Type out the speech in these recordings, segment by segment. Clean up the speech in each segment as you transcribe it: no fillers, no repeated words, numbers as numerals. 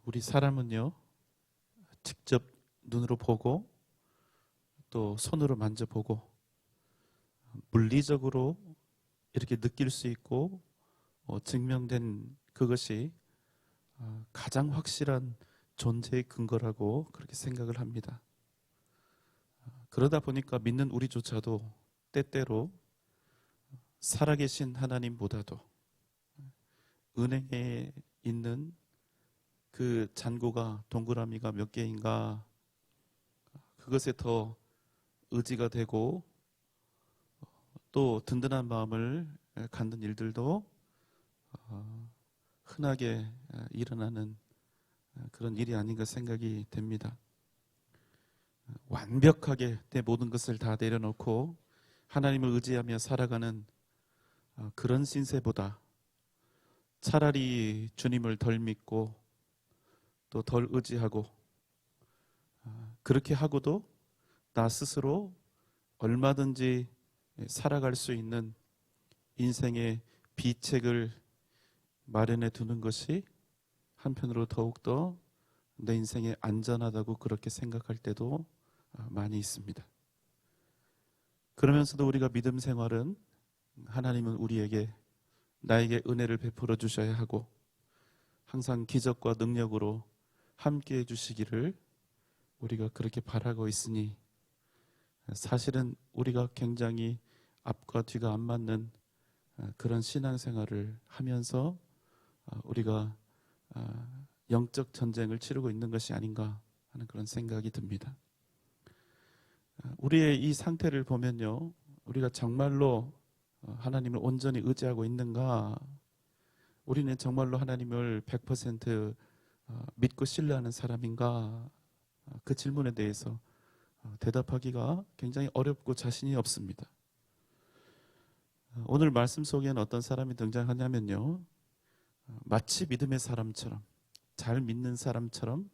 우리 사람은요, 직접 눈으로 보고 또 손으로 만져보고 물리적으로 이렇게 느낄 수 있고 증명된 그것이 가장 확실한 존재의 근거라고 그렇게 생각을 합니다. 그러다 보니까 믿는 우리조차도 때때로 살아계신 하나님보다도 은행에 있는 그 잔고가 동그라미가 몇 개인가 그것에 더 의지가 되고 또 든든한 마음을 갖는 일들도 흔하게 일어나는 그런 일이 아닌가 생각이 됩니다. 완벽하게 내 모든 것을 다 내려놓고 하나님을 의지하며 살아가는 그런 신세보다 차라리 주님을 덜 믿고 또 덜 의지하고 그렇게 하고도 나 스스로 얼마든지 살아갈 수 있는 인생의 비책을 마련해 두는 것이 한편으로 더욱더 내 인생에 안전하다고 그렇게 생각할 때도 많이 있습니다. 그러면서도 우리가 믿음 생활은 하나님은 우리에게 나에게 은혜를 베풀어 주셔야 하고 항상 기적과 능력으로 함께해 주시기를 우리가 그렇게 바라고 있으니 사실은 우리가 굉장히 앞과 뒤가 안 맞는 그런 신앙생활을 하면서 우리가 영적 전쟁을 치르고 있는 것이 아닌가 하는 그런 생각이 듭니다. 우리의 이 상태를 보면요, 우리가 정말로 하나님을 온전히 의지하고 있는가, 우리는 정말로 하나님을 100% 믿고 신뢰하는 사람인가, 그 질문에 대해서 대답하기가 굉장히 어렵고 자신이 없습니다. 오늘 말씀 속에는 어떤 사람이 등장하냐면요, 마치 믿음의 사람처럼, 잘 믿는 사람처럼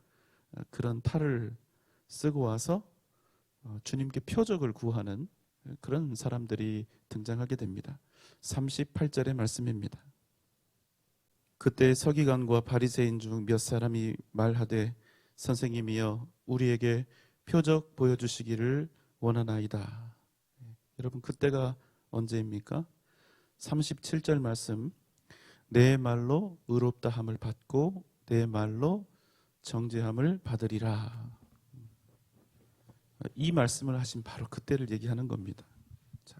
그런 탈을 쓰고 와서 주님께 표적을 구하는 그런 사람들이 등장하게 됩니다. 38절의 말씀입니다. 그때 서기관과 바리새인 중 몇 사람이 말하되 선생님이여 우리에게 표적 보여주시기를 원하나이다. 여러분, 그때가 언제입니까? 37절 말씀, 내 말로 의롭다함을 받고 내 말로 정죄함을 받으리라. 이 말씀을 하신 바로 그때를 얘기하는 겁니다. 자,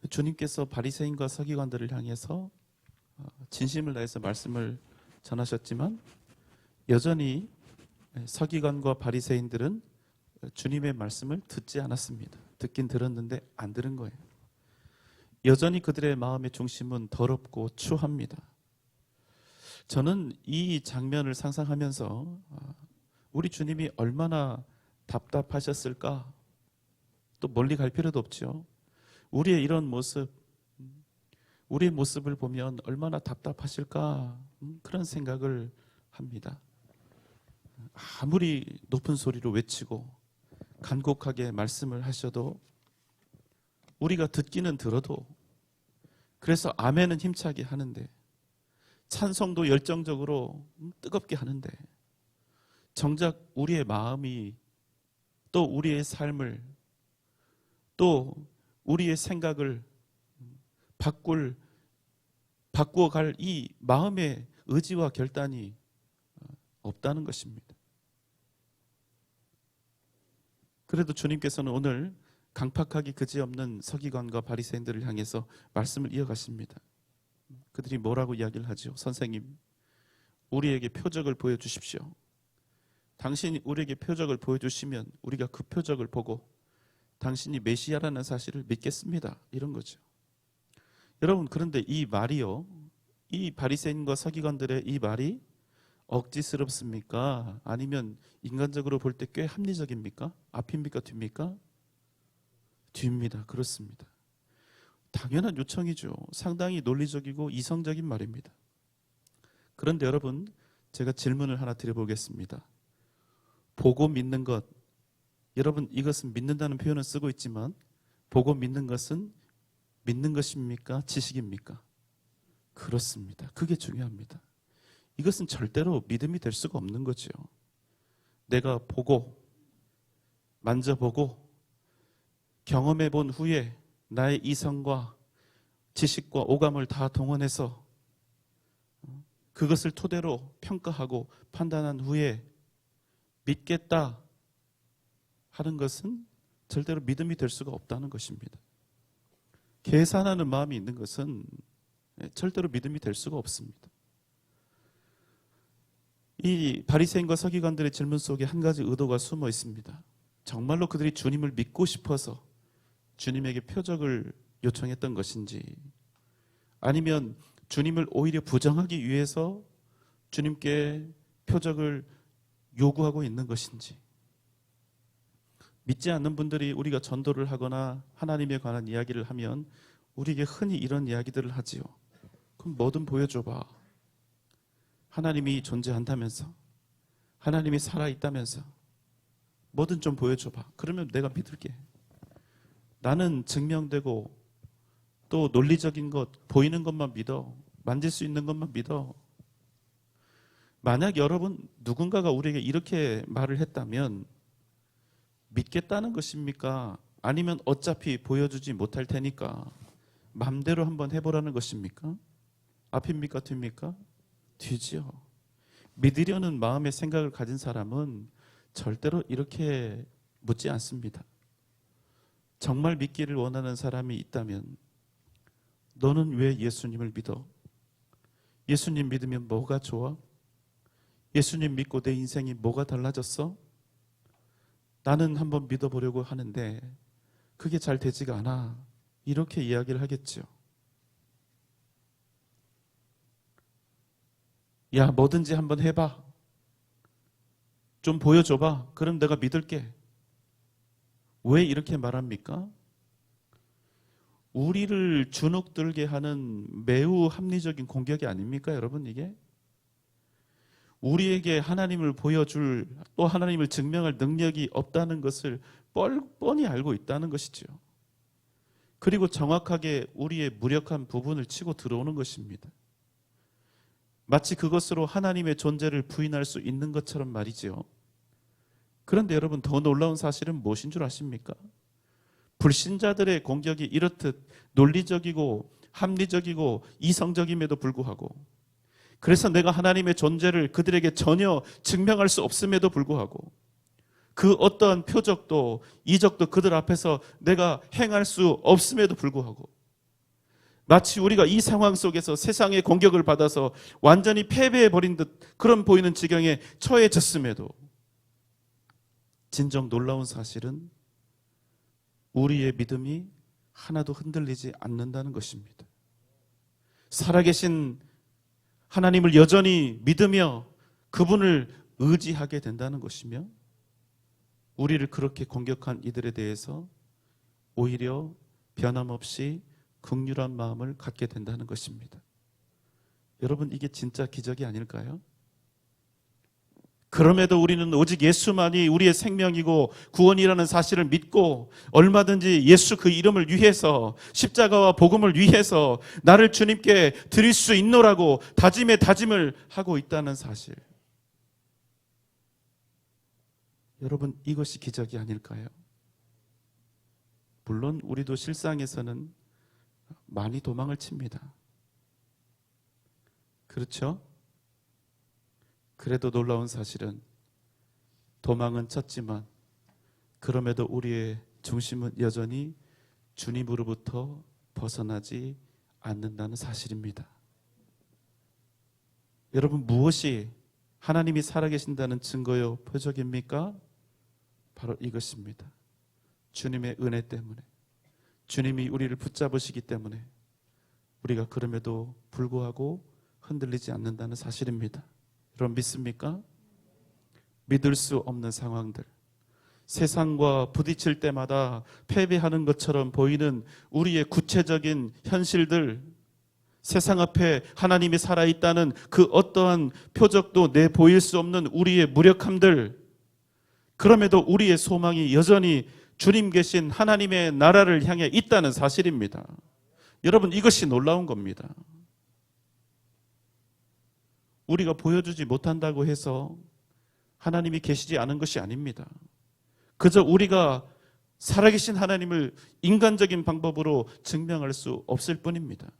주님께서 바리새인과 서기관들을 향해서 진심을 다해서 말씀을 전하셨지만 여전히 서기관과 바리새인들은 주님의 말씀을 듣지 않았습니다. 듣긴 들었는데 안 들은 거예요. 여전히 그들의 마음의 중심은 더럽고 추합니다. 저는 이 장면을 상상하면서 우리 주님이 얼마나 답답하셨을까? 또 멀리 갈 필요도 없죠. 우리의 이런 모습, 우리의 모습을 보면 얼마나 답답하실까? 그런 생각을 합니다. 아무리 높은 소리로 외치고 간곡하게 말씀을 하셔도 우리가 듣기는 들어도 그래서 아멘은 힘차게 하는데 찬송도 열정적으로 뜨겁게 하는데 정작 우리의 마음이 또 우리의 삶을 또 우리의 생각을 바꾸어갈 이 마음의 의지와 결단이 없다는 것입니다. 그래도 주님께서는 오늘 강팍하기 그지없는 서기관과 바리새인들을 향해서 말씀을 이어가십니다. 그들이 뭐라고 이야기를 하죠? 선생님, 우리에게 표적을 보여주십시오. 당신이 우리에게 표적을 보여주시면 우리가 그 표적을 보고 당신이 메시아라는 사실을 믿겠습니다. 이런 거죠. 여러분, 그런데 이 말이요, 이 바리새인과 서기관들의 이 말이 억지스럽습니까? 아니면 인간적으로 볼 때 꽤 합리적입니까? 앞입니까? 뒤입니까? 뒤입니다. 그렇습니다. 당연한 요청이죠. 상당히 논리적이고 이성적인 말입니다. 그런데 여러분, 제가 질문을 하나 드려보겠습니다. 보고 믿는 것, 여러분, 이것은 믿는다는 표현을 쓰고 있지만 보고 믿는 것은 믿는 것입니까? 지식입니까? 그렇습니다. 그게 중요합니다. 이것은 절대로 믿음이 될 수가 없는 거죠. 내가 보고 만져보고 경험해 본 후에 나의 이성과 지식과 오감을 다 동원해서 그것을 토대로 평가하고 판단한 후에 믿겠다 하는 것은 절대로 믿음이 될 수가 없다는 것입니다. 계산하는 마음이 있는 것은 절대로 믿음이 될 수가 없습니다. 이 바리새인과 서기관들의 질문 속에 한 가지 의도가 숨어 있습니다. 정말로 그들이 주님을 믿고 싶어서 주님에게 표적을 요청했던 것인지, 아니면 주님을 오히려 부정하기 위해서 주님께 표적을 요구하고 있는 것인지. 믿지 않는 분들이 우리가 전도를 하거나 하나님에 관한 이야기를 하면 우리에게 흔히 이런 이야기들을 하지요. 그럼 뭐든 보여줘봐. 하나님이 존재한다면서, 하나님이 살아있다면서 뭐든 좀 보여줘봐. 그러면 내가 믿을게. 나는 증명되고 또 논리적인 것, 보이는 것만 믿어. 만질 수 있는 것만 믿어. 만약 여러분 누군가가 우리에게 이렇게 말을 했다면 믿겠다는 것입니까? 아니면 어차피 보여주지 못할 테니까 맘대로 한번 해보라는 것입니까? 앞입니까? 뒤입니까? 뒤지요. 믿으려는 마음의 생각을 가진 사람은 절대로 이렇게 묻지 않습니다. 정말 믿기를 원하는 사람이 있다면 너는 왜 예수님을 믿어? 예수님 믿으면 뭐가 좋아? 예수님 믿고 내 인생이 뭐가 달라졌어? 나는 한번 믿어보려고 하는데 그게 잘 되지가 않아. 이렇게 이야기를 하겠죠. 야, 뭐든지 한번 해봐. 좀 보여줘봐. 그럼 내가 믿을게. 왜 이렇게 말합니까? 우리를 주눅들게 하는 매우 합리적인 공격이 아닙니까, 여러분? 이게 우리에게 하나님을 보여줄, 또 하나님을 증명할 능력이 없다는 것을 뻔히 알고 있다는 것이죠. 그리고 정확하게 우리의 무력한 부분을 치고 들어오는 것입니다. 마치 그것으로 하나님의 존재를 부인할 수 있는 것처럼 말이죠. 그런데 여러분, 더 놀라운 사실은 무엇인 줄 아십니까? 불신자들의 공격이 이렇듯 논리적이고 합리적이고 이성적임에도 불구하고, 그래서 내가 하나님의 존재를 그들에게 전혀 증명할 수 없음에도 불구하고, 그 어떠한 표적도 이적도 그들 앞에서 내가 행할 수 없음에도 불구하고, 마치 우리가 이 상황 속에서 세상의 공격을 받아서 완전히 패배해버린 듯 그런 보이는 지경에 처해졌음에도, 진정 놀라운 사실은 우리의 믿음이 하나도 흔들리지 않는다는 것입니다. 살아계신 하나님을 여전히 믿으며 그분을 의지하게 된다는 것이며, 우리를 그렇게 공격한 이들에 대해서 오히려 변함없이 긍휼한 마음을 갖게 된다는 것입니다. 여러분, 이게 진짜 기적이 아닐까요? 그럼에도 우리는 오직 예수만이 우리의 생명이고 구원이라는 사실을 믿고 얼마든지 예수 그 이름을 위해서, 십자가와 복음을 위해서 나를 주님께 드릴 수 있노라고 다짐에 다짐을 하고 있다는 사실. 여러분, 이것이 기적이 아닐까요? 물론 우리도 실상에서는 많이 도망을 칩니다. 그렇죠? 그래도 놀라운 사실은 도망은 쳤지만 그럼에도 우리의 중심은 여전히 주님으로부터 벗어나지 않는다는 사실입니다. 여러분, 무엇이 하나님이 살아계신다는 증거요 표적입니까? 바로 이것입니다. 주님의 은혜 때문에, 주님이 우리를 붙잡으시기 때문에 우리가 그럼에도 불구하고 흔들리지 않는다는 사실입니다. 여러분, 믿습니까? 믿을 수 없는 상황들, 세상과 부딪힐 때마다 패배하는 것처럼 보이는 우리의 구체적인 현실들, 세상 앞에 하나님이 살아있다는 그 어떠한 표적도 내보일 수 없는 우리의 무력함들, 그럼에도 우리의 소망이 여전히 주님 계신 하나님의 나라를 향해 있다는 사실입니다. 여러분, 이것이 놀라운 겁니다. 우리가 보여주지 못한다고 해서 하나님이 계시지 않은 것이 아닙니다. 그저 우리가 살아계신 하나님을 인간적인 방법으로 증명할 수 없을 뿐입니다.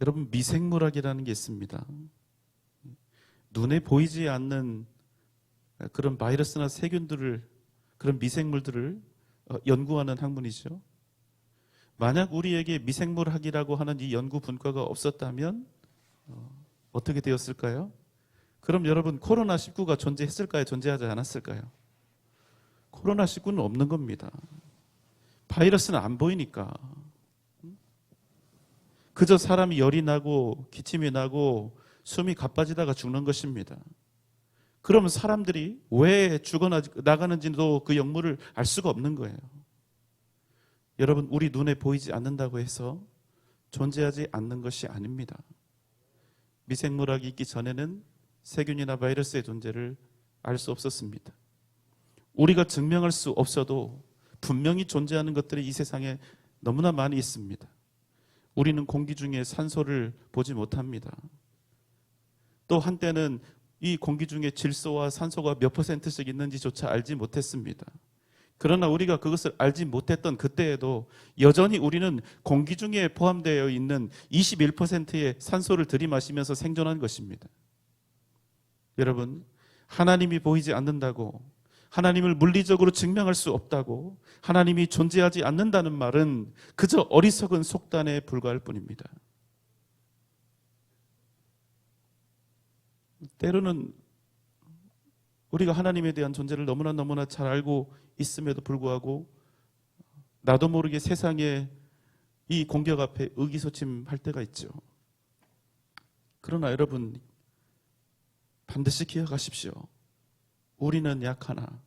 여러분, 미생물학이라는 게 있습니다. 눈에 보이지 않는 그런 바이러스나 세균들을, 그런 미생물들을 연구하는 학문이죠. 만약 우리에게 미생물학이라고 하는 이 연구 분과가 없었다면 어떻게 되었을까요? 그럼 여러분, 코로나19가 존재했을까요? 존재하지 않았을까요? 코로나19는 없는 겁니다. 바이러스는 안 보이니까. 그저 사람이 열이 나고 기침이 나고 숨이 가빠지다가 죽는 것입니다. 그러면 사람들이 왜 죽어나가는지도 그 영문을 알 수가 없는 거예요. 여러분, 우리 눈에 보이지 않는다고 해서 존재하지 않는 것이 아닙니다. 미생물학이 있기 전에는 세균이나 바이러스의 존재를 알 수 없었습니다. 우리가 증명할 수 없어도 분명히 존재하는 것들이 이 세상에 너무나 많이 있습니다. 우리는 공기 중에 산소를 보지 못합니다. 또 한때는 이 공기 중에 질소와 산소가 몇 %씩 있는지조차 알지 못했습니다. 그러나 우리가 그것을 알지 못했던 그때에도 여전히 우리는 공기 중에 포함되어 있는 21%의 산소를 들이마시면서 생존한 것입니다. 여러분, 하나님이 보이지 않는다고, 하나님을 물리적으로 증명할 수 없다고, 하나님이 존재하지 않는다는 말은 그저 어리석은 속단에 불과할 뿐입니다. 때로는 우리가 하나님에 대한 존재를 너무나 잘 알고 있음에도 불구하고 나도 모르게 세상의 이 공격 앞에 의기소침할 때가 있죠. 그러나 여러분, 반드시 기억하십시오. 우리는 약하나,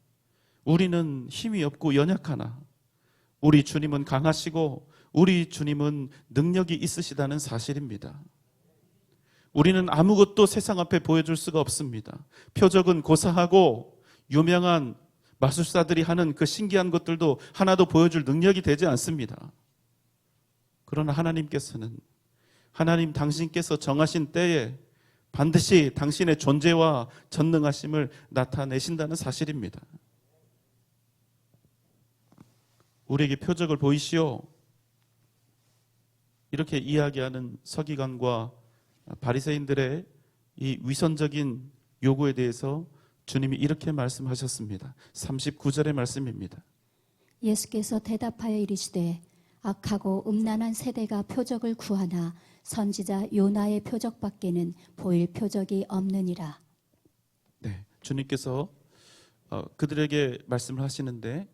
우리는 힘이 없고 연약하나, 우리 주님은 강하시고 우리 주님은 능력이 있으시다는 사실입니다. 우리는 아무것도 세상 앞에 보여줄 수가 없습니다. 표적은 고사하고 유명한 마술사들이 하는 그 신기한 것들도 하나도 보여줄 능력이 되지 않습니다. 그러나 하나님께서는, 하나님 당신께서 정하신 때에 반드시 당신의 존재와 전능하심을 나타내신다는 사실입니다. 우리에게 표적을 보이시오, 이렇게 이야기하는 서기관과 바리새인들의 이 위선적인 요구에 대해서 주님이 이렇게 말씀하셨습니다. 39절의 말씀입니다. 예수께서 대답하여 이르시되 악하고 음란한 세대가 표적을 구하나 선지자 요나의 표적밖에는 보일 표적이 없느니라. 네, 주님께서 그들에게 말씀을 하시는데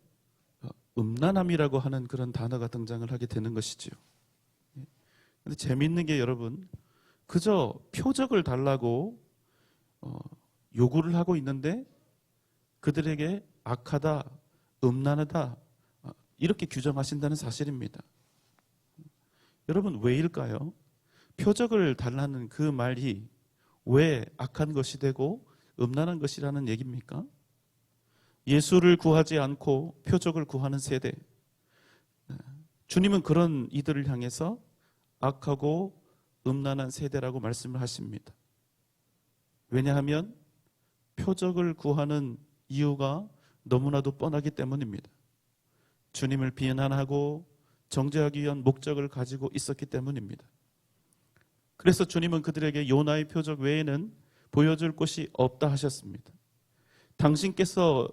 음란함이라고 하는 그런 단어가 등장을 하게 되는 것이지요. 그런데 재미있는 게 여러분, 그저 표적을 달라고 요구를 하고 있는데 그들에게 악하다, 음란하다 이렇게 규정하신다는 사실입니다. 여러분, 왜일까요? 표적을 달라는 그 말이 왜 악한 것이 되고 음란한 것이라는 얘기입니까? 예수를 구하지 않고 표적을 구하는 세대, 주님은 그런 이들을 향해서 악하고 음란한 세대라고 말씀을 하십니다. 왜냐하면 표적을 구하는 이유가 너무나도 뻔하기 때문입니다. 주님을 비난하고 정죄하기 위한 목적을 가지고 있었기 때문입니다. 그래서 주님은 그들에게 요나의 표적 외에는 보여줄 곳이 없다 하셨습니다. 당신께서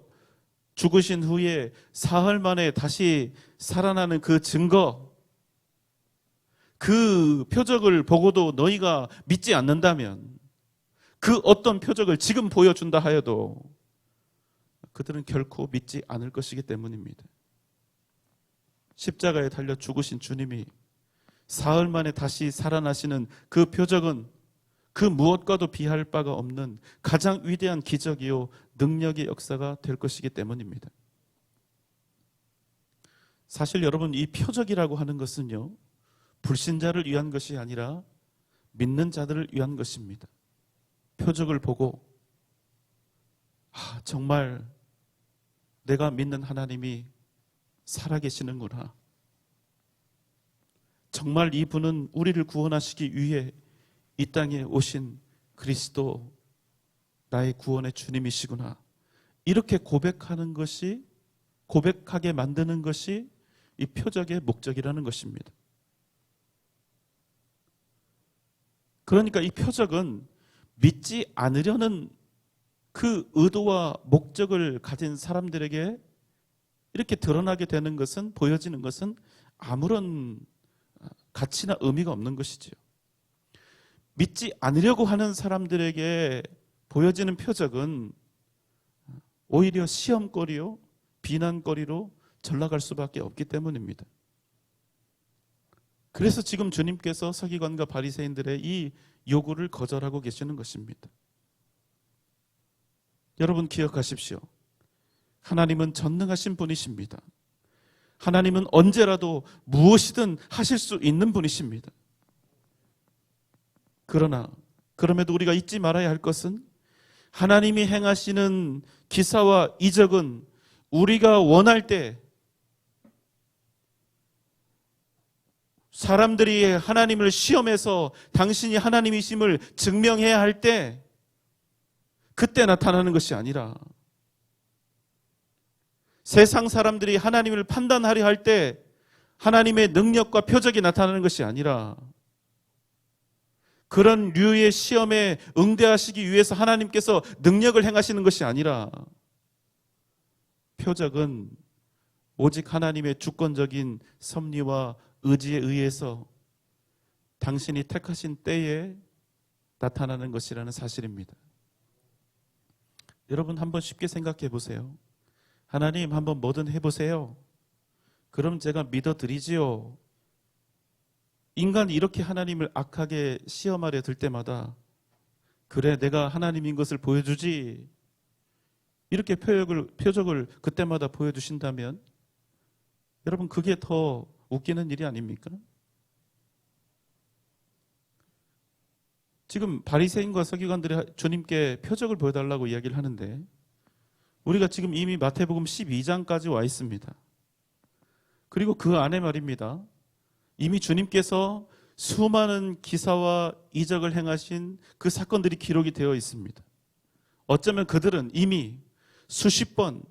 죽으신 후에 사흘 만에 다시 살아나는 그 증거, 그 표적을 보고도 너희가 믿지 않는다면, 그 어떤 표적을 지금 보여준다 하여도 그들은 결코 믿지 않을 것이기 때문입니다. 십자가에 달려 죽으신 주님이 사흘 만에 다시 살아나시는 그 표적은 그 무엇과도 비할 바가 없는 가장 위대한 기적이요 능력의 역사가 될 것이기 때문입니다. 사실 여러분, 이 표적이라고 하는 것은요, 불신자를 위한 것이 아니라 믿는 자들을 위한 것입니다. 표적을 보고 정말 내가 믿는 하나님이 살아계시는구나, 정말 이분은 우리를 구원하시기 위해 이 땅에 오신 그리스도 나의 구원의 주님이시구나. 이렇게 고백하게 만드는 것이 이 표적의 목적이라는 것입니다. 그러니까 이 표적은 믿지 않으려는 그 의도와 목적을 가진 사람들에게 이렇게 드러나게 되는 것은, 보여지는 것은 아무런 가치나 의미가 없는 것이지요. 믿지 않으려고 하는 사람들에게 보여지는 표적은 오히려 시험거리요, 비난거리로 전락할 수밖에 없기 때문입니다. 그래서 지금 주님께서 서기관과 바리새인들의 이 요구를 거절하고 계시는 것입니다. 여러분 기억하십시오. 하나님은 전능하신 분이십니다. 하나님은 언제라도 무엇이든 하실 수 있는 분이십니다. 그럼에도 우리가 잊지 말아야 할 것은 하나님이 행하시는 기사와 이적은 우리가 원할 때, 사람들이 하나님을 시험해서 당신이 하나님이심을 증명해야 할 때, 그때 나타나는 것이 아니라, 세상 사람들이 하나님을 판단하려 할 때 하나님의 능력과 표적이 나타나는 것이 아니라, 그런 류의 시험에 응대하시기 위해서 하나님께서 능력을 행하시는 것이 아니라, 표적은 오직 하나님의 주권적인 섭리와 의지에 의해서 당신이 택하신 때에 나타나는 것이라는 사실입니다. 여러분 한번 쉽게 생각해 보세요. 하나님 한번 뭐든 해보세요. 그럼 제가 믿어드리지요. 인간이 이렇게 하나님을 악하게 시험하려 들 때마다, 그래 내가 하나님인 것을 보여주지, 이렇게 표적을 그때마다 보여주신다면 여러분 그게 더 웃기는 일이 아닙니까? 지금 바리새인과 서기관들이 주님께 표적을 보여달라고 이야기를 하는데, 우리가 지금 이미 마태복음 12장까지 와 있습니다. 그리고 그 안에 말입니다, 이미 주님께서 수많은 기사와 이적을 행하신 그 사건들이 기록이 되어 있습니다. 어쩌면 그들은 이미 수십 번,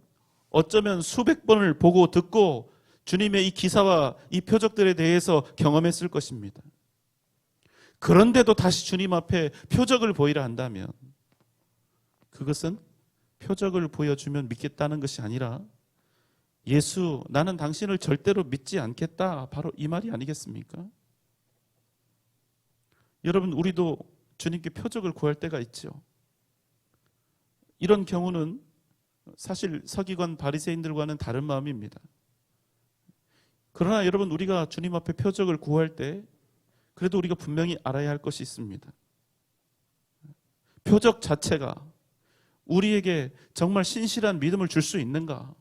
어쩌면 수백 번을 보고 듣고 주님의 이 기사와 이 표적들에 대해서 경험했을 것입니다. 그런데도 다시 주님 앞에 표적을 보이라 한다면, 그것은 표적을 보여주면 믿겠다는 것이 아니라, 예수, 나는 당신을 절대로 믿지 않겠다, 바로 이 말이 아니겠습니까? 여러분 우리도 주님께 표적을 구할 때가 있죠. 이런 경우는 사실 서기관 바리새인들과는 다른 마음입니다. 그러나 여러분 우리가 주님 앞에 표적을 구할 때 그래도 우리가 분명히 알아야 할 것이 있습니다. 표적 자체가 우리에게 정말 신실한 믿음을 줄 수 있는가?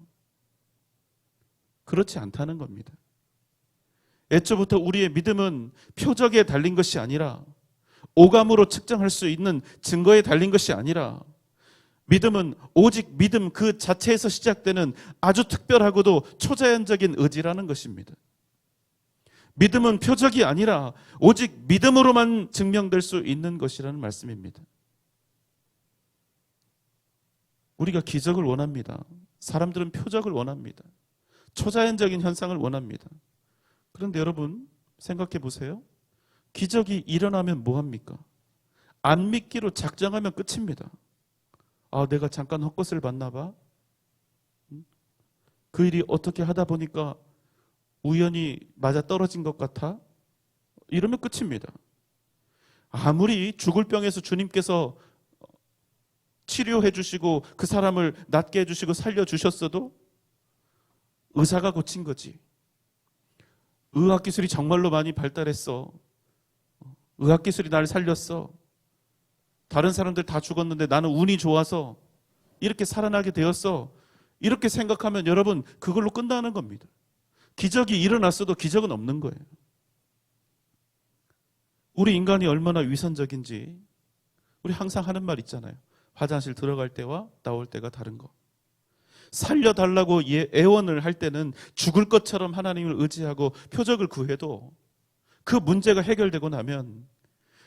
그렇지 않다는 겁니다. 애초부터 우리의 믿음은 표적에 달린 것이 아니라, 오감으로 측정할 수 있는 증거에 달린 것이 아니라, 믿음은 오직 믿음 그 자체에서 시작되는 아주 특별하고도 초자연적인 의지라는 것입니다. 믿음은 표적이 아니라 오직 믿음으로만 증명될 수 있는 것이라는 말씀입니다. 우리가 기적을 원합니다. 사람들은 표적을 원합니다. 초자연적인 현상을 원합니다. 그런데 여러분 생각해 보세요. 기적이 일어나면 뭐합니까? 안 믿기로 작정하면 끝입니다. 아, 내가 잠깐 헛것을 봤나 봐. 그 일이 어떻게 하다 보니까 우연히 맞아 떨어진 것 같아. 이러면 끝입니다. 아무리 죽을 병에서 주님께서 치료해 주시고 그 사람을 낫게 해주시고 살려주셨어도 의사가 고친 거지. 의학기술이 정말로 많이 발달했어. 의학기술이 날 살렸어. 다른 사람들 다 죽었는데 나는 운이 좋아서 이렇게 살아나게 되었어. 이렇게 생각하면 여러분 그걸로 끝나는 겁니다. 기적이 일어났어도 기적은 없는 거예요. 우리 인간이 얼마나 위선적인지 우리 항상 하는 말 있잖아요. 화장실 들어갈 때와 나올 때가 다른 거. 살려달라고 애원을 할 때는 죽을 것처럼 하나님을 의지하고 표적을 구해도 그 문제가 해결되고 나면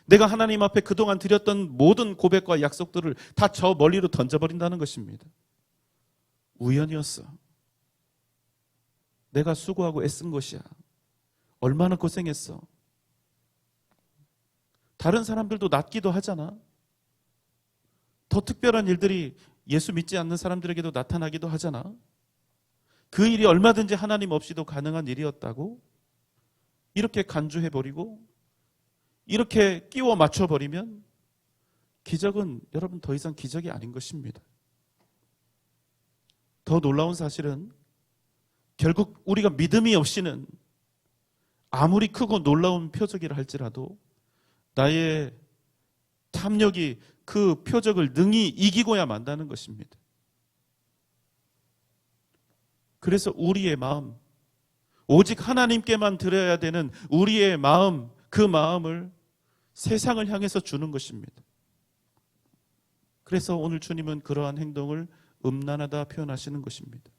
내가 하나님 앞에 그동안 드렸던 모든 고백과 약속들을 다 저 멀리로 던져버린다는 것입니다. 우연이었어. 내가 수고하고 애쓴 것이야. 얼마나 고생했어. 다른 사람들도 낫기도 하잖아. 더 특별한 일들이 예수 믿지 않는 사람들에게도 나타나기도 하잖아. 그 일이 얼마든지 하나님 없이도 가능한 일이었다고 이렇게 간주해버리고 이렇게 끼워 맞춰버리면 기적은 여러분 더 이상 기적이 아닌 것입니다. 더 놀라운 사실은 결국 우리가 믿음이 없이는 아무리 크고 놀라운 표적이라 할지라도 나의 탐욕이 그 표적을 능히 이기고야 만다는 것입니다. 그래서 우리의 마음, 오직 하나님께만 드려야 되는 우리의 마음, 그 마음을 세상을 향해서 주는 것입니다. 그래서 오늘 주님은 그러한 행동을 음란하다 표현하시는 것입니다.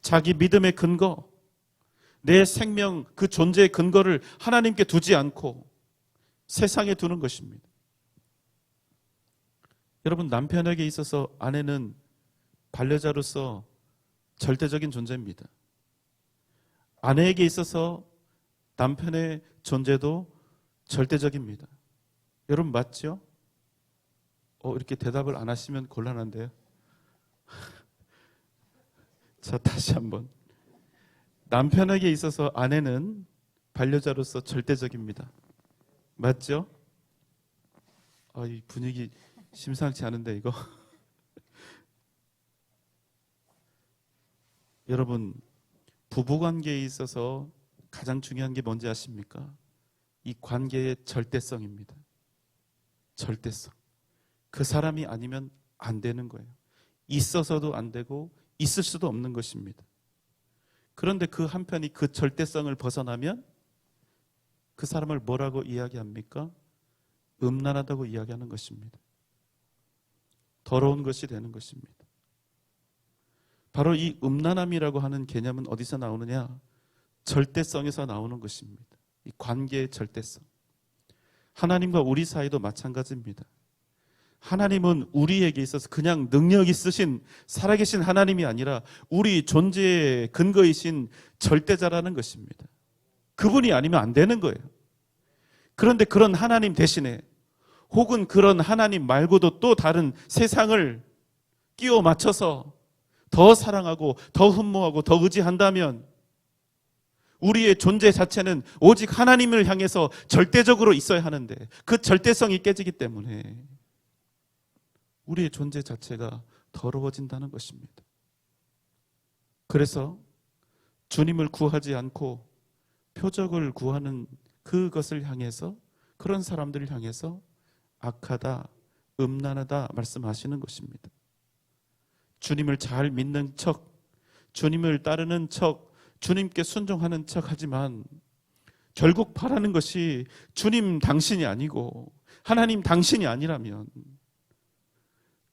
자기 믿음의 근거, 내 생명, 그 존재의 근거를 하나님께 두지 않고 세상에 두는 것입니다. 여러분, 남편에게 있어서 아내는 반려자로서 절대적인 존재입니다. 아내에게 있어서 남편의 존재도 절대적입니다. 여러분 맞죠? 이렇게 대답을 안 하시면 곤란한데요. 자, 다시 한번. 남편에게 있어서 아내는 반려자로서 절대적입니다. 맞죠? 이 분위기 심상치 않은데 이거. 여러분, 부부관계에 있어서 가장 중요한 게 뭔지 아십니까? 이 관계의 절대성입니다. 절대성. 그 사람이 아니면 안 되는 거예요. 있어서도 안 되고 있을 수도 없는 것입니다. 그런데 그 한편이 그 절대성을 벗어나면 그 사람을 뭐라고 이야기합니까? 음란하다고 이야기하는 것입니다. 더러운 것이 되는 것입니다. 바로 이 음란함이라고 하는 개념은 어디서 나오느냐? 절대성에서 나오는 것입니다. 이 관계의 절대성. 하나님과 우리 사이도 마찬가지입니다. 하나님은 우리에게 있어서 그냥 능력 있으신 살아계신 하나님이 아니라 우리 존재의 근거이신 절대자라는 것입니다. 그분이 아니면 안 되는 거예요. 그런데 그런 하나님 대신에 혹은 그런 하나님 말고도 또 다른 세상을 끼워 맞춰서 더 사랑하고 더 흠모하고 더 의지한다면 우리의 존재 자체는 오직 하나님을 향해서 절대적으로 있어야 하는데 그 절대성이 깨지기 때문에 우리의 존재 자체가 더러워진다는 것입니다. 그래서 주님을 구하지 않고 표적을 구하는 그것을 향해서 그런 사람들을 향해서 악하다, 음란하다 말씀하시는 것입니다. 주님을 잘 믿는 척, 주님을 따르는 척, 주님께 순종하는 척 하지만 결국 바라는 것이 주님 당신이 아니고 하나님 당신이 아니라면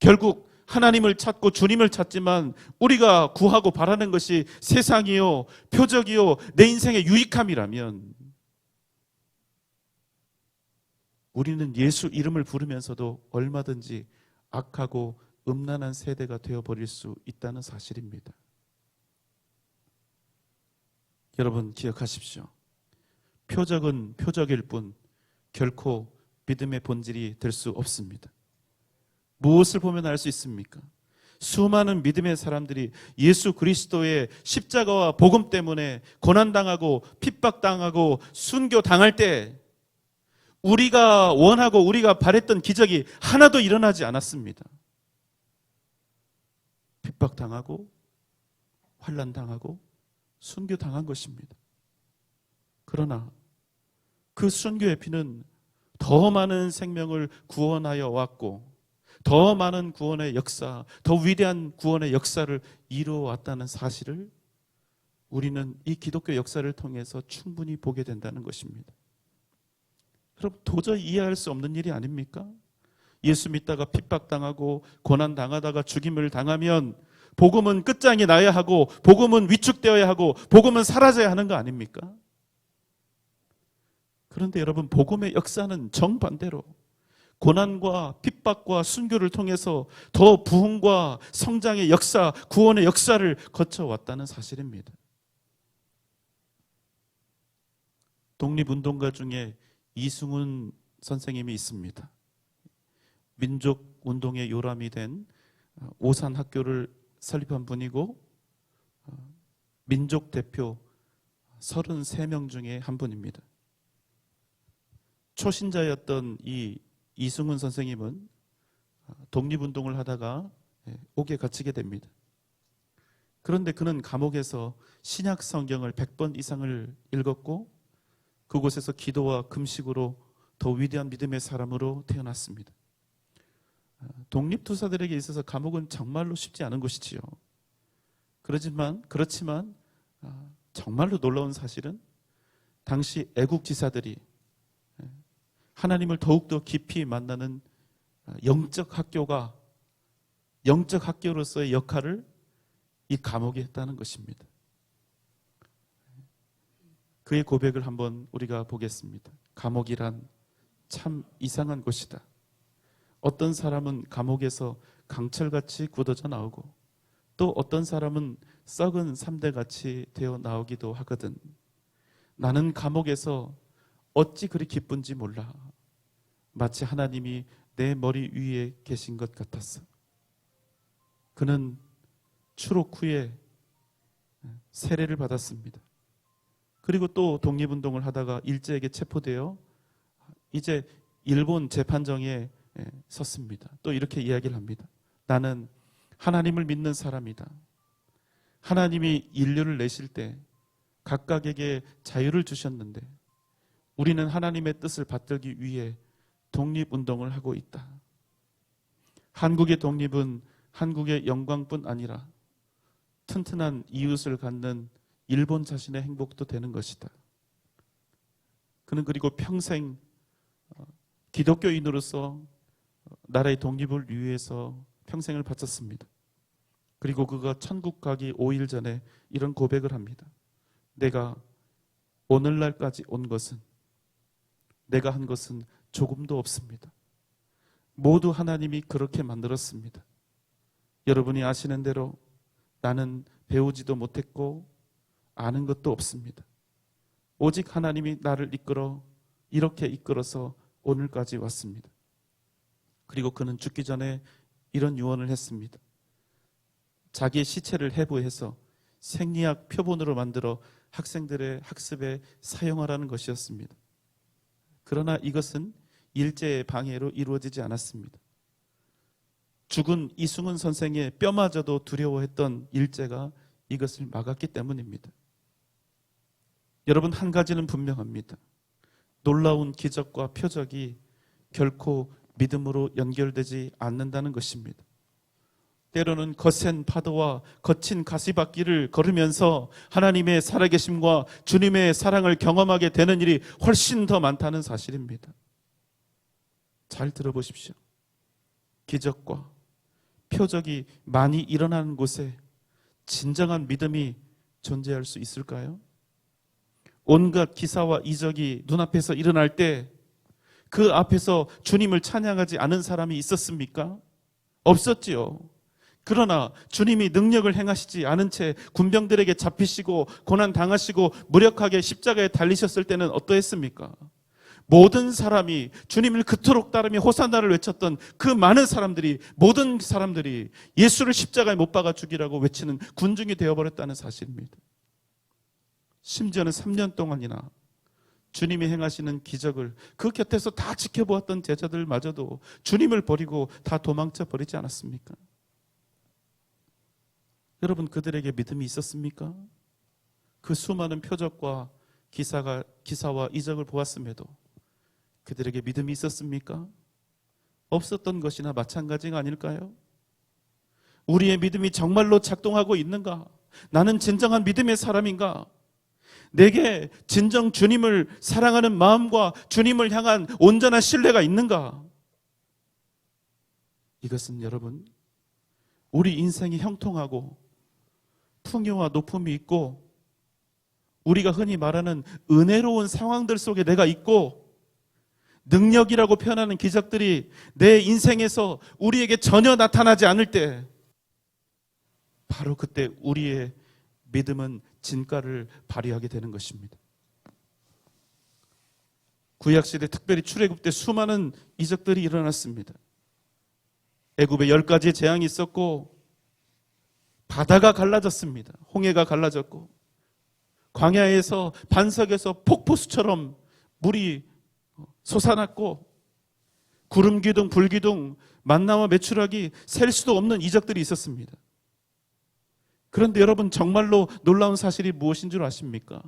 결국 하나님을 찾고 주님을 찾지만 우리가 구하고 바라는 것이 세상이요, 표적이요, 내 인생의 유익함이라면 우리는 예수 이름을 부르면서도 얼마든지 악하고 음란한 세대가 되어버릴 수 있다는 사실입니다. 여러분 기억하십시오. 표적은 표적일 뿐 결코 믿음의 본질이 될 수 없습니다. 무엇을 보면 알 수 있습니까? 수많은 믿음의 사람들이 예수 그리스도의 십자가와 복음 때문에 고난당하고 핍박당하고 순교당할 때 우리가 원하고 우리가 바랬던 기적이 하나도 일어나지 않았습니다. 핍박당하고 환난당하고 순교당한 것입니다. 그러나 그 순교의 피는 더 많은 생명을 구원하여 왔고 더 많은 구원의 역사, 더 위대한 구원의 역사를 이루어왔다는 사실을 우리는 이 기독교 역사를 통해서 충분히 보게 된다는 것입니다. 여러분 도저히 이해할 수 없는 일이 아닙니까? 예수 믿다가 핍박당하고 고난당하다가 죽임을 당하면 복음은 끝장이 나야 하고 복음은 위축되어야 하고 복음은 사라져야 하는 거 아닙니까? 그런데 여러분, 복음의 역사는 정반대로 고난과 핍박과 순교를 통해서 더 부흥과 성장의 역사, 구원의 역사를 거쳐왔다는 사실입니다. 독립운동가 중에 이승훈 선생님이 있습니다. 민족운동의 요람이 된 오산학교를 설립한 분이고 민족 대표 33명 중에 한 분입니다. 초신자였던 이 이승훈 선생님은 독립운동을 하다가 옥에 갇히게 됩니다. 그런데 그는 감옥에서 신약 성경을 100번 이상을 읽었고 그곳에서 기도와 금식으로 더 위대한 믿음의 사람으로 태어났습니다. 독립투사들에게 있어서 감옥은 정말로 쉽지 않은 곳이지요. 그렇지만 정말로 놀라운 사실은 당시 애국지사들이 하나님을 더욱더 깊이 만나는 영적 학교로서의 역할을 이 감옥에 했다는 것입니다. 그의 고백을 한번 우리가 보겠습니다. 감옥이란 참 이상한 곳이다. 어떤 사람은 감옥에서 강철같이 굳어져 나오고 또 어떤 사람은 썩은 삼대같이 되어 나오기도 하거든. 나는 감옥에서 어찌 그리 기쁜지 몰라. 마치 하나님이 내 머리 위에 계신 것 같았어. 그는 추록 후에 세례를 받았습니다. 그리고 또 독립운동을 하다가 일제에게 체포되어 이제 일본 재판정에 섰습니다. 또 이렇게 이야기를 합니다. 나는 하나님을 믿는 사람이다. 하나님이 인류를 내실 때 각각에게 자유를 주셨는데 우리는 하나님의 뜻을 받들기 위해 독립운동을 하고 있다. 한국의 독립은 한국의 영광뿐 아니라 튼튼한 이웃을 갖는 일본 자신의 행복도 되는 것이다. 그는 그리고 평생 기독교인으로서 나라의 독립을 위해서 평생을 바쳤습니다. 그리고 그가 천국 가기 5일 전에 이런 고백을 합니다. 내가 오늘날까지 온 것은 내가 한 것은 조금도 없습니다. 모두 하나님이 그렇게 만들었습니다. 여러분이 아시는 대로 나는 배우지도 못했고 아는 것도 없습니다. 오직 하나님이 나를 이렇게 이끌어서 오늘까지 왔습니다. 그리고 그는 죽기 전에 이런 유언을 했습니다. 자기의 시체를 해부해서 생리학 표본으로 만들어 학생들의 학습에 사용하라는 것이었습니다. 그러나 이것은 일제의 방해로 이루어지지 않았습니다. 죽은 이승훈 선생의 뼈마저도 두려워했던 일제가 이것을 막았기 때문입니다. 여러분, 한 가지는 분명합니다. 놀라운 기적과 표적이 결코 믿음으로 연결되지 않는다는 것입니다. 때로는 거센 파도와 거친 가시밭길을 걸으면서 하나님의 살아계심과 주님의 사랑을 경험하게 되는 일이 훨씬 더 많다는 사실입니다. 잘 들어보십시오. 기적과 표적이 많이 일어나는 곳에 진정한 믿음이 존재할 수 있을까요? 온갖 기사와 이적이 눈앞에서 일어날 때 그 앞에서 주님을 찬양하지 않은 사람이 있었습니까? 없었지요. 그러나 주님이 능력을 행하시지 않은 채 군병들에게 잡히시고 고난 당하시고 무력하게 십자가에 달리셨을 때는 어떠했습니까? 모든 사람이 주님을 그토록 따르며 호산나를 외쳤던 그 많은 사람들이, 모든 사람들이 예수를 십자가에 못 박아 죽이라고 외치는 군중이 되어버렸다는 사실입니다. 심지어는 3년 동안이나 주님이 행하시는 기적을 그 곁에서 다 지켜보았던 제자들마저도 주님을 버리고 다 도망쳐 버리지 않았습니까? 여러분, 그들에게 믿음이 있었습니까? 그 수많은 표적과 기사와 이적을 보았음에도 그들에게 믿음이 있었습니까? 없었던 것이나 마찬가지가 아닐까요? 우리의 믿음이 정말로 작동하고 있는가? 나는 진정한 믿음의 사람인가? 내게 진정 주님을 사랑하는 마음과 주님을 향한 온전한 신뢰가 있는가? 이것은 여러분, 우리 인생이 형통하고 풍요와 높음이 있고 우리가 흔히 말하는 은혜로운 상황들 속에 내가 있고 능력이라고 표현하는 기적들이 내 인생에서 우리에게 전혀 나타나지 않을 때 바로 그때 우리의 믿음은 진가를 발휘하게 되는 것입니다. 구약시대 특별히 출애굽 때 수많은 이적들이 일어났습니다. 애굽에 10가지의 재앙이 있었고 바다가 갈라졌습니다. 홍해가 갈라졌고 광야에서 반석에서 폭포수처럼 물이 솟아났고 구름 기둥, 불 기둥, 만나와 메추라기 셀 수도 없는 이적들이 있었습니다. 그런데 여러분 정말로 놀라운 사실이 무엇인 줄 아십니까?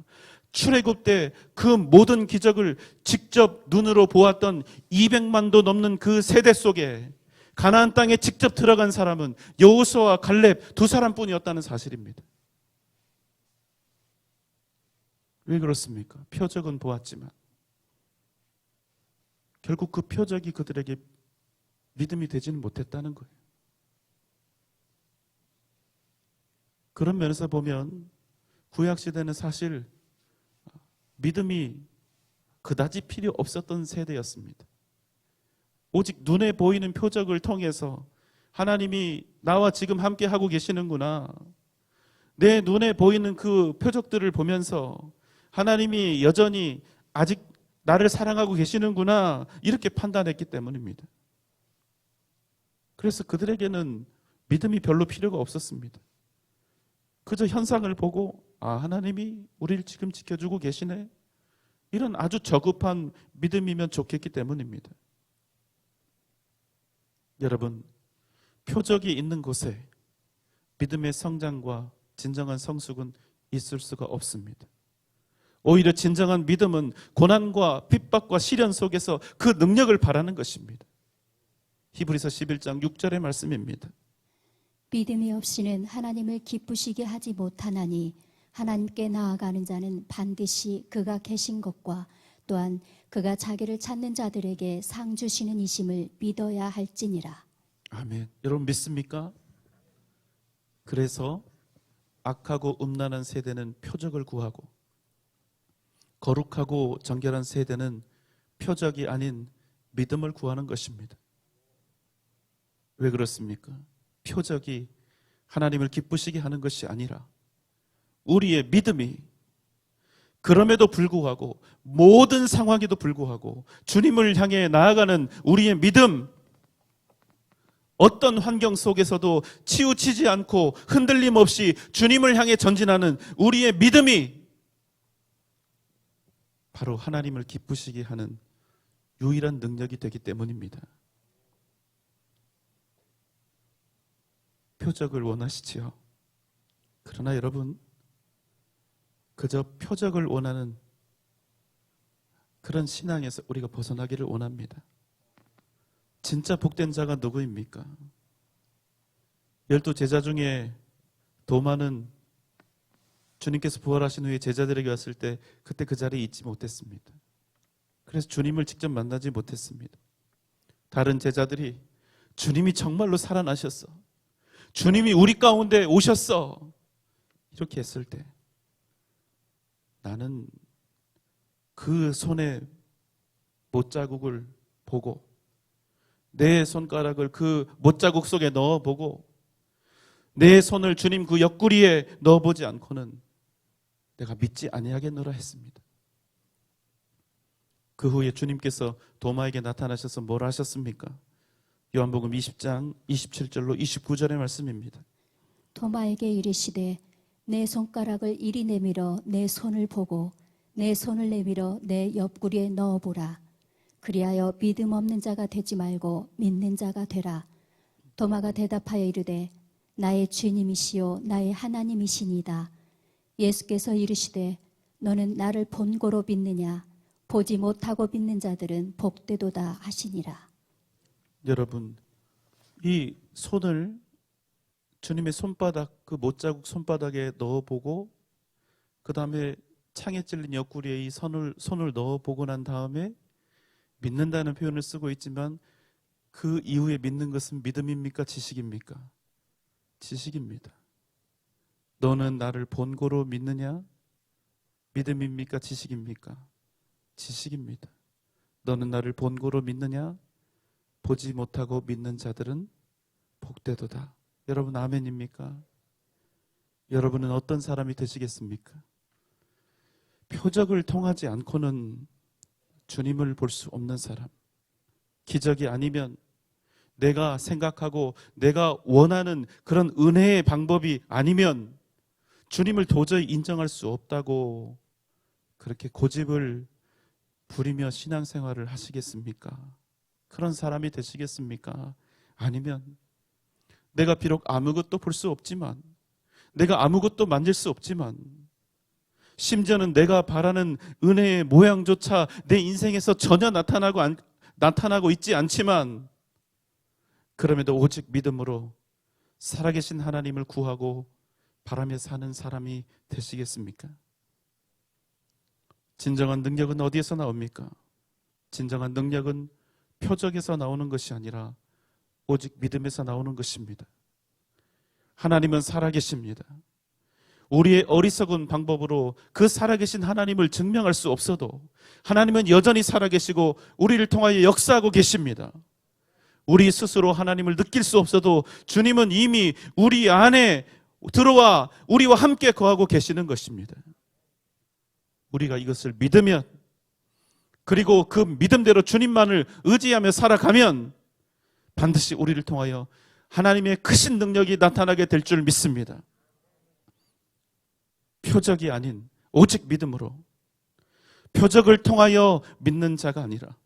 출애굽 때 그 모든 기적을 직접 눈으로 보았던 200만도 넘는 그 세대 속에 가나안 땅에 직접 들어간 사람은 여호수아와 갈렙 두 사람뿐이었다는 사실입니다. 왜 그렇습니까? 표적은 보았지만 결국 그 표적이 그들에게 믿음이 되지는 못했다는 거예요. 그런 면에서 보면 구약시대는 사실 믿음이 그다지 필요 없었던 세대였습니다. 오직 눈에 보이는 표적을 통해서 하나님이 나와 지금 함께 하고 계시는구나. 내 눈에 보이는 그 표적들을 보면서 하나님이 여전히 아직 나를 사랑하고 계시는구나. 이렇게 판단했기 때문입니다. 그래서 그들에게는 믿음이 별로 필요가 없었습니다. 그저 현상을 보고 하나님이 우리를 지금 지켜주고 계시네. 이런 아주 저급한 믿음이면 좋겠기 때문입니다. 여러분, 표적이 있는 곳에 믿음의 성장과 진정한 성숙은 있을 수가 없습니다. 오히려 진정한 믿음은 고난과 핍박과 시련 속에서 그 능력을 바라는 것입니다. 히브리서 11장 6절의 말씀입니다. 믿음이 없이는 하나님을 기쁘시게 하지 못하나니 하나님께 나아가는 자는 반드시 그가 계신 것과 또한 그가 자기를 찾는 자들에게 상 주시는 이심을 믿어야 할지니라. 아멘. 여러분 믿습니까? 그래서 악하고 음란한 세대는 표적을 구하고 거룩하고 정결한 세대는 표적이 아닌 믿음을 구하는 것입니다. 왜 그렇습니까? 표적이 하나님을 기쁘시게 하는 것이 아니라 우리의 믿음이 그럼에도 불구하고 모든 상황에도 불구하고 주님을 향해 나아가는 우리의 믿음, 어떤 환경 속에서도 치우치지 않고 흔들림 없이 주님을 향해 전진하는 우리의 믿음이 바로 하나님을 기쁘시게 하는 유일한 능력이 되기 때문입니다. 표적을 원하시지요. 그러나 여러분, 그저 표적을 원하는 그런 신앙에서 우리가 벗어나기를 원합니다. 진짜 복된 자가 누구입니까? 12제자 중에 도마는 주님께서 부활하신 후에 제자들에게 왔을 때 그때 그 자리에 있지 못했습니다. 그래서 주님을 직접 만나지 못했습니다. 다른 제자들이 주님이 정말로 살아나셨어. 주님이 우리 가운데 오셨어. 이렇게 했을 때 나는 그 손에 못자국을 보고 내 손가락을 그 못자국 속에 넣어보고 내 손을 주님 그 옆구리에 넣어보지 않고는 내가 믿지 아니하겠노라 했습니다. 그 후에 주님께서 도마에게 나타나셔서 뭘 하셨습니까? 요한복음 20장 27절로 29절의 말씀입니다. 도마에게 이르시되 내 손가락을 이리 내밀어 내 손을 보고 내 손을 내밀어 내 옆구리에 넣어보라. 그리하여 믿음 없는 자가 되지 말고 믿는 자가 되라. 도마가 대답하여 이르되 나의 주님이시요 나의 하나님이시니이다. 예수께서 이르시되 너는 나를 본고로 믿느냐? 보지 못하고 믿는 자들은 복되도다 하시니라. 여러분, 이 손을 주님의 손바닥, 그 못자국 손바닥에 넣어보고 그 다음에 창에 찔린 옆구리에 이 손을 넣어보고 난 다음에 믿는다는 표현을 쓰고 있지만 그 이후에 믿는 것은 믿음입니까? 지식입니까? 지식입니다. 너는 나를 본고로 믿느냐? 믿음입니까? 지식입니까? 지식입니다. 너는 나를 본고로 믿느냐? 보지 못하고 믿는 자들은 복되도다. 여러분 아멘입니까? 여러분은 어떤 사람이 되시겠습니까? 표적을 통하지 않고는 주님을 볼 수 없는 사람, 기적이 아니면 내가 생각하고 내가 원하는 그런 은혜의 방법이 아니면 주님을 도저히 인정할 수 없다고 그렇게 고집을 부리며 신앙생활을 하시겠습니까? 그런 사람이 되시겠습니까? 아니면 내가 비록 아무것도 볼 수 없지만, 내가 아무것도 만질 수 없지만, 심지어는 내가 바라는 은혜의 모양조차 내 인생에서 전혀 나타나고 있지 않지만, 그럼에도 오직 믿음으로 살아계신 하나님을 구하고 바라며 사는 사람이 되시겠습니까? 진정한 능력은 어디에서 나옵니까? 진정한 능력은 표적에서 나오는 것이 아니라 오직 믿음에서 나오는 것입니다. 하나님은 살아계십니다. 우리의 어리석은 방법으로 그 살아계신 하나님을 증명할 수 없어도 하나님은 여전히 살아계시고 우리를 통하여 역사하고 계십니다. 우리 스스로 하나님을 느낄 수 없어도 주님은 이미 우리 안에 들어와 우리와 함께 거하고 계시는 것입니다. 우리가 이것을 믿으면, 그리고 그 믿음대로 주님만을 의지하며 살아가면 반드시 우리를 통하여 하나님의 크신 능력이 나타나게 될 줄 믿습니다. 표적이 아닌 오직 믿음으로, 표적을 통하여 믿는 자가 아니라,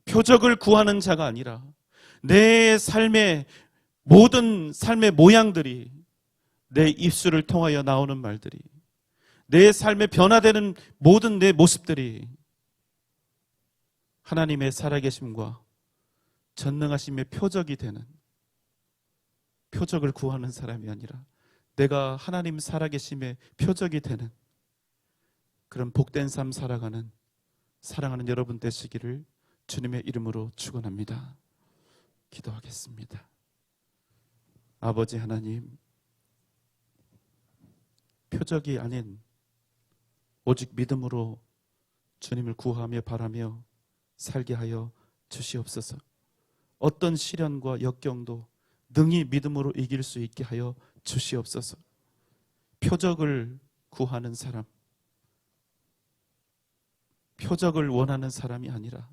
표적을 구하는 자가 아니라 내 삶의 모든 삶의 모양들이, 내 입술을 통하여 나오는 말들이, 내 삶에 변화되는 모든 내 모습들이 하나님의 살아계심과 전능하심의 표적이 되는, 표적을 구하는 사람이 아니라 내가 하나님 살아계심의 표적이 되는 그런 복된 삶 살아가는 사랑하는 여러분 되시기를 주님의 이름으로 축원합니다. 기도하겠습니다. 아버지 하나님, 표적이 아닌 오직 믿음으로 주님을 구하며 바라며 살게 하여 주시옵소서. 어떤 시련과 역경도 능히 믿음으로 이길 수 있게 하여 주시옵소서. 표적을 구하는 사람, 표적을 원하는 사람이 아니라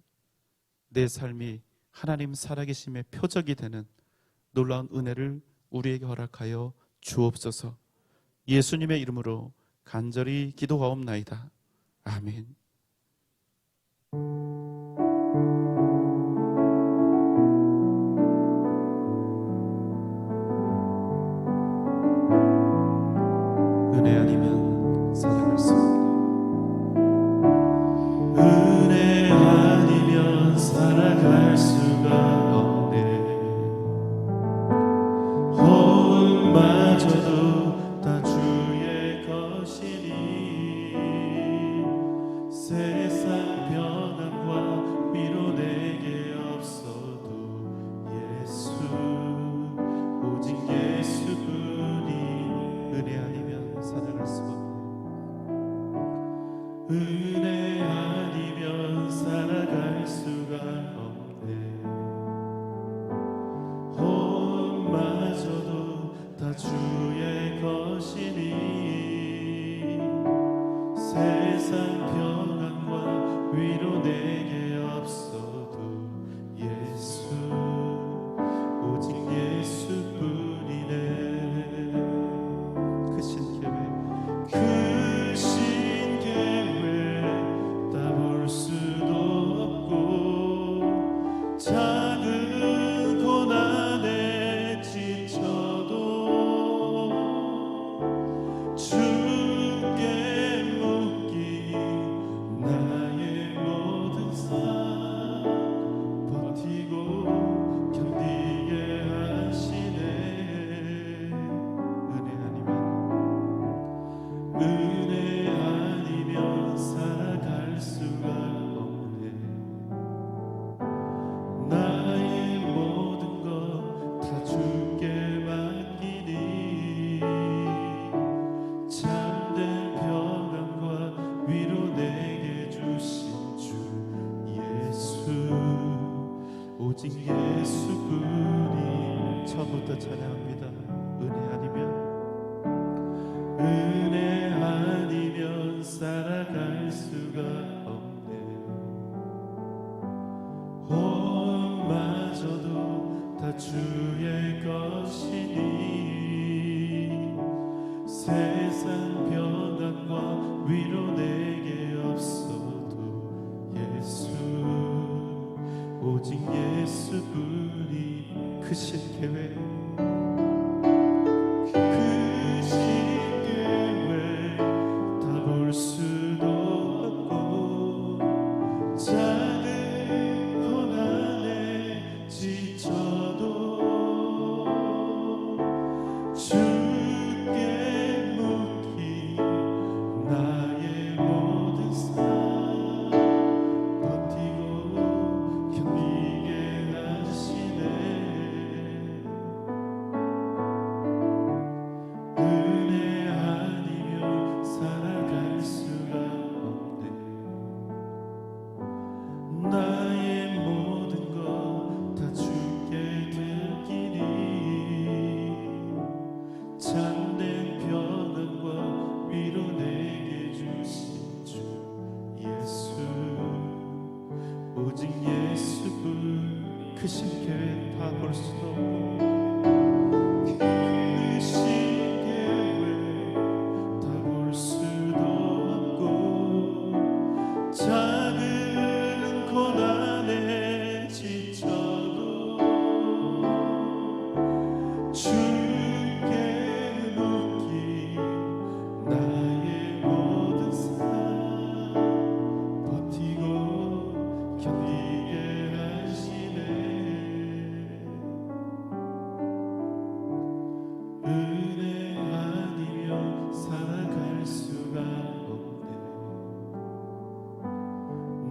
내 삶이 하나님 살아계심의 표적이 되는 놀라운 은혜를 우리에게 허락하여 주옵소서. 예수님의 이름으로 간절히 기도하옵나이다. 아멘. 은혜 아니면 살아갈 수 없네. 은혜 아니면 살아갈 수가 없네. 호흡마저도 다 주의 것이니 세상 평안과 위로 내게 없어도 예수, 오직 예수뿐이. 은혜 아니면 살아갈 수 없네. 은혜 아니면 살아갈 수가 없네. 호흡마저도 다 주의 것이니 세상 평안과 위로 내게 없어도 예수, 오직 예수뿐이네. 크신 계획 다 볼 수도 없고 작은 고난에 지쳐도 주께 맡긴 나의 모든 삶 오직 예수뿐이. 처음부터 찬양합니다. 은혜 아니면 살아갈 수가 없네. 혼마저도 다 주의 것이니 세상 평안과 위로 내게 없어도 예수, 오직 예수뿐이. 크신 계획, 수도 없고 작은 고난에 지쳐도 주께 묻기 나의 모든 삶 버티고 견디게 하시네. 은혜 아니면 살아갈 수가 없네. 나의 모든 것 다 주께 맡기니 참된 평안과 위로 내게 주신 주 예수, 오직 예수뿐. 크신 계획 다 볼 수도 없고 작은 고난에 지쳐도 주께 묻기 나의 모든 삶 버티고 견디게 하시네. 은혜 아니면 살아갈 수가 없네.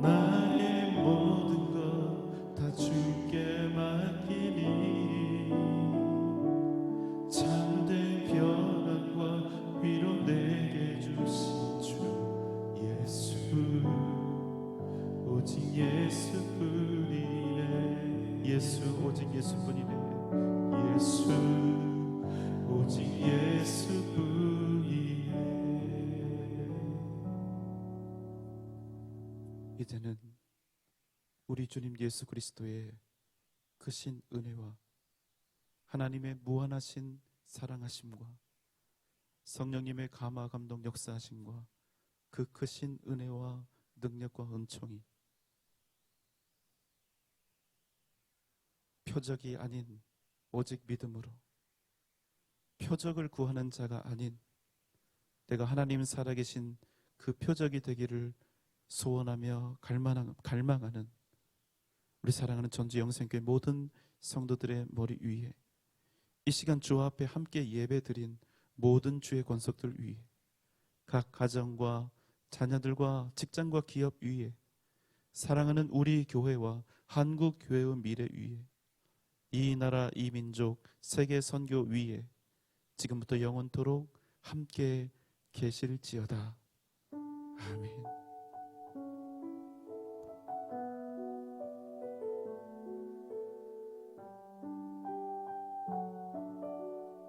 나의 모든 것 다 주께 맡기니 참된 평안과 위로 내게 주신 주 예수, 오직 예수뿐이네. 예수, 오직 예수뿐이네. 예수, 오직 예수뿐이네. 이제는 우리 주님 예수 그리스도의 크신 은혜와 하나님의 무한하신 사랑하심과 성령님의 감화 감동 역사하심과 그 크신 은혜와 능력과 은총이 표적이 아닌 오직 믿음으로, 표적을 구하는 자가 아닌 내가 하나님 살아계신 그 표적이 되기를 소원하며 갈망하는 우리 사랑하는 전주 영생교회 모든 성도들의 머리 위에, 이 시간 주 앞에 함께 예배드린 모든 주의 권속들 위에, 각 가정과 자녀들과 직장과 기업 위에, 사랑하는 우리 교회와 한국 교회의 미래 위에, 이 나라 이 민족 세계 선교 위에 지금부터 영원토록 함께 계실지어다. 아멘.